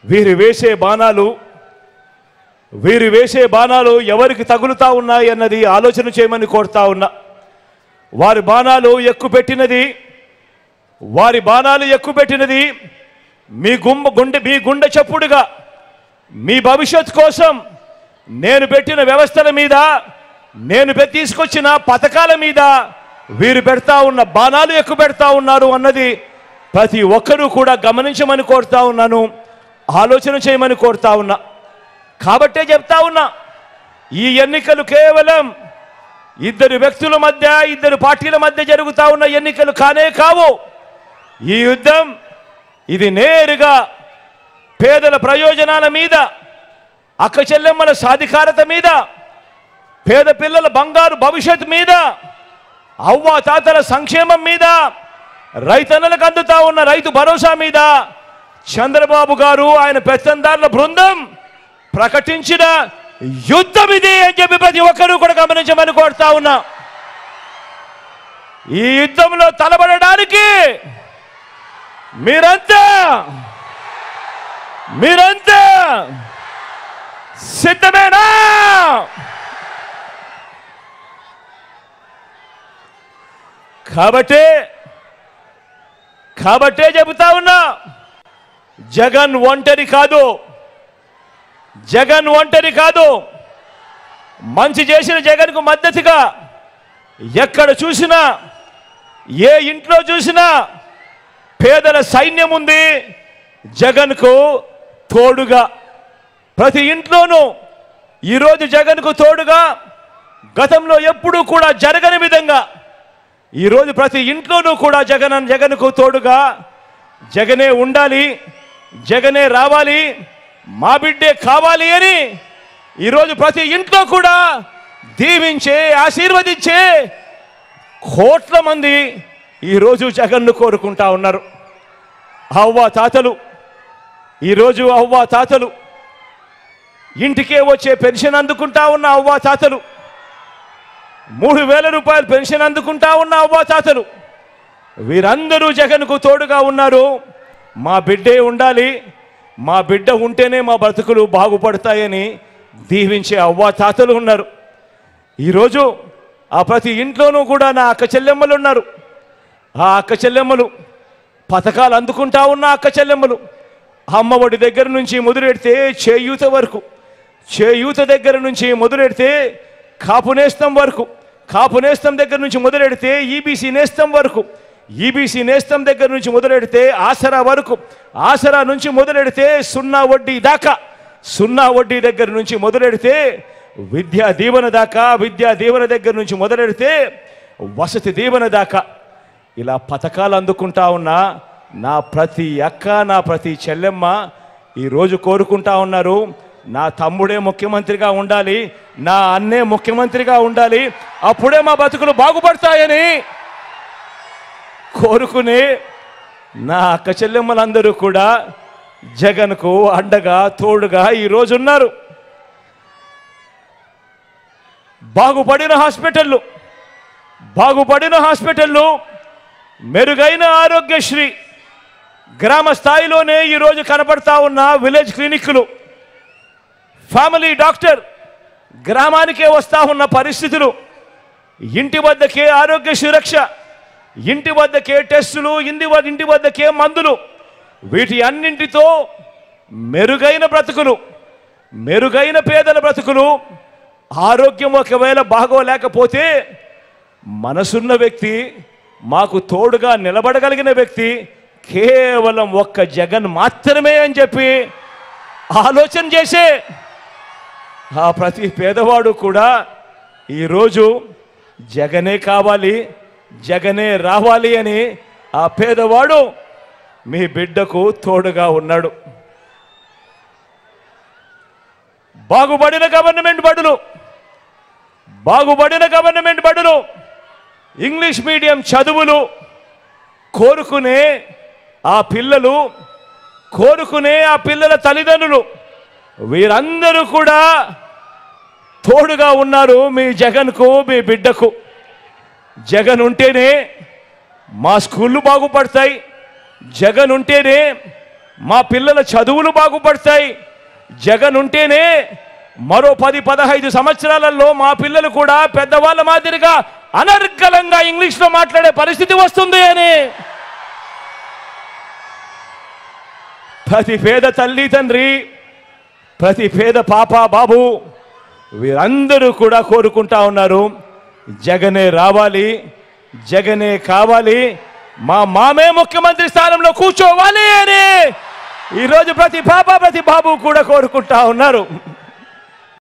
వీరు వేసే బాణాలు ఎవరికి తగులుతా ఉన్నాయి అన్నది ఆలోచన చేయమని కోరుతా ఉన్నా. వారి బాణాలు ఎక్కుపెట్టినది మీ గుండె చప్పుడుగా మీ భవిష్యత్ కోసం నేను పెట్టిన వ్యవస్థల మీద, నేను తీసుకొచ్చిన పథకాల మీద వీరు పెడతా ఉన్న బాణాలు ఎక్కువ పెడతా ఉన్నారు అన్నది ప్రతి ఒక్కరూ కూడా గమనించమని కోరుతా ఉన్నాను, ఆలోచన చేయమని కోరుతా ఉన్నా. కాబట్టే చెప్తా ఉన్నా, ఈ ఎన్నికలు కేవలం ఇద్దరు వ్యక్తుల మధ్య, ఇద్దరు పార్టీల మధ్య జరుగుతా ఉన్న ఎన్నికలు కానే కావు. ఈ యుద్ధం ఇది నేరుగా పేదల ప్రయోజనాల మీద, అక్క చెల్లెమ్మల సాధికారత మీద, పేద పిల్లల బంగారు భవిష్యత్తు మీద, అవ్వ తాతల సంక్షేమం మీద, రైతన్నలకు అందుతా ఉన్న రైతు భరోసా మీద చంద్రబాబు గారు ఆయన పెత్తందారుల బృందం ప్రకటించిన యుద్ధం ఇది అని చెప్పి ప్రతి ఒక్కరూ కూడా గమనించమని కోరుతా ఉన్నా. ఈ యుద్ధంలో తలబడడానికి మీరంతా సిద్ధమేనా? కాబట్టే చెబుతా ఉన్నా, జగన్ ఒంటరి కాదు. మంచి చేసిన జగన్కు మద్దతుగా ఎక్కడ చూసినా, ఏ ఇంట్లో చూసినా పేదల సైన్యం ఉంది జగన్కు తోడుగా. ప్రతి ఇంట్లోనూ ఈరోజు జగన్కు తోడుగా, గతంలో ఎప్పుడూ కూడా జరగని విధంగా ఈరోజు ప్రతి ఇంట్లోనూ కూడా జగన్కు తోడుగా, జగనే ఉండాలి, జగనే రావాలి, మా బిడ్డే కావాలి అని ఈరోజు ప్రతి ఇంట్లో కూడా దీవించే, ఆశీర్వదించే కోట్ల మంది ఈరోజు జగన్ను కోరుకుంటా ఉన్నారు. ఈరోజు అవ్వ తాతలు, ఇంటికే వచ్చే పెన్షన్ అందుకుంటా ఉన్న అవ్వ తాతలు, 3,000 రూపాయలు పెన్షన్ అందుకుంటా ఉన్న అవ్వ తాతలు, వీరందరూ జగన్కు తోడుగా ఉన్నారు. మా బిడ్డే ఉండాలి, మా బిడ్డ ఉంటేనే మా బ్రతుకులు బాగుపడతాయని దీవించే అవ్వ తాతలు ఉన్నారు. ఈరోజు ఆ ప్రతి ఇంట్లోనూ కూడా నా అక్క చెల్లెమ్మలు ఉన్నారు. ఆ అక్క చెల్లెమ్మలు, పథకాలు అందుకుంటా ఉన్న అక్క చెల్లెమ్మలు, అమ్మఒడి దగ్గర నుంచి మొదలెడితే చేయూత వరకు, చేయూత దగ్గర నుంచి మొదలెడితే కాపు నేస్తం వరకు, కాపు నేస్తం దగ్గర నుంచి మొదలెడితే ఈబీసీ నేస్తం వరకు, ఈబీసీ నేస్తం దగ్గర నుంచి మొదలెడితే ఆసరా వరకు, ఆసరా నుంచి మొదలెడితే సున్నా వడ్డీ దాకా, సున్నా వడ్డీ దగ్గర నుంచి మొదలెడితే విద్యా దీవెన దాకా, విద్యా దీవెన దగ్గర నుంచి మొదలెడితే వసతి దీవెన దాకా, ఇలా పథకాలు అందుకుంటా ఉన్నా నా ప్రతి అక్క, నా ప్రతి చెల్లెమ్మ ఈరోజు కోరుకుంటా ఉన్నారు, నా తమ్ముడే ముఖ్యమంత్రిగా ఉండాలి, నా అన్నే ముఖ్యమంత్రిగా ఉండాలి, అప్పుడే మా బతుకులు బాగుపడతాయని కోరుకుని నా అక్క చెల్లెమ్మలందరూ కూడా జగన్కు అండగా, తోడుగా ఈరోజు ఉన్నారు. బాగుపడిన హాస్పిటళ్ళు, మెరుగైన ఆరోగ్యశ్రీ, గ్రామ స్థాయిలోనే ఈరోజు కనపడతా ఉన్న విలేజ్ క్లినిక్లు, ఫ్యామిలీ డాక్టర్ గ్రామానికే వస్తా ఉన్న పరిస్థితులు, ఇంటి వద్దకే ఆరోగ్య సురక్ష, ఇంటి వద్దకే టెస్టులు, ఇంటి వద్దకే మందులు, వీటి అన్నింటితో మెరుగైన బ్రతుకులు, మెరుగైన పేదల బ్రతుకులు. ఆరోగ్యం ఒకవేళ బాగోలేకపోతే మనసున్న వ్యక్తి, మాకు తోడుగా నిలబడగలిగిన వ్యక్తి కేవలం ఒక్క జగన్ మాత్రమే అని చెప్పి ఆలోచన చేసే ఆ ప్రతి పేదవాడు కూడా ఈరోజు జగనే కావాలి, జగనే రావాలి అని ఆ పేదవాడు మీ బిడ్డకు తోడుగా ఉన్నాడు. బాగుపడిన గవర్నమెంట్ బడులు, ఇంగ్లీష్ మీడియం చదువులు కోరుకునే ఆ పిల్లలు, కోరుకునే ఆ పిల్లల తల్లిదండ్రులు, వీరందరూ కూడా తోడుగా ఉన్నారు మీ జగన్కు, మీ బిడ్డకు. జగన్ ఉంటేనే మా స్కూళ్ళు బాగుపడతాయి, జగన్ ఉంటేనే మా పిల్లల చదువులు బాగుపడతాయి. జగన్ ఉంటేనే మరో 10-15 సంవత్సరాలలో మా పిల్లలు కూడా పెద్దవాళ్ళ మాదిరిగా అనర్గళంగా ఇంగ్లీష్లో మాట్లాడే పరిస్థితి వస్తుంది అని ప్రతి పేద తల్లి తండ్రి, ప్రతి పేద పాప బాబు వీరందరూ కూడా కోరుకుంటా ఉన్నారు. జగనే రావాలి, జగనే కావాలి, మా మామే ముఖ్యమంత్రి స్థానంలో కూర్చోవాలి అని ఈరోజు ప్రతి పాప ప్రతి బాబు కూడా కోరుకుంటా ఉన్నారు.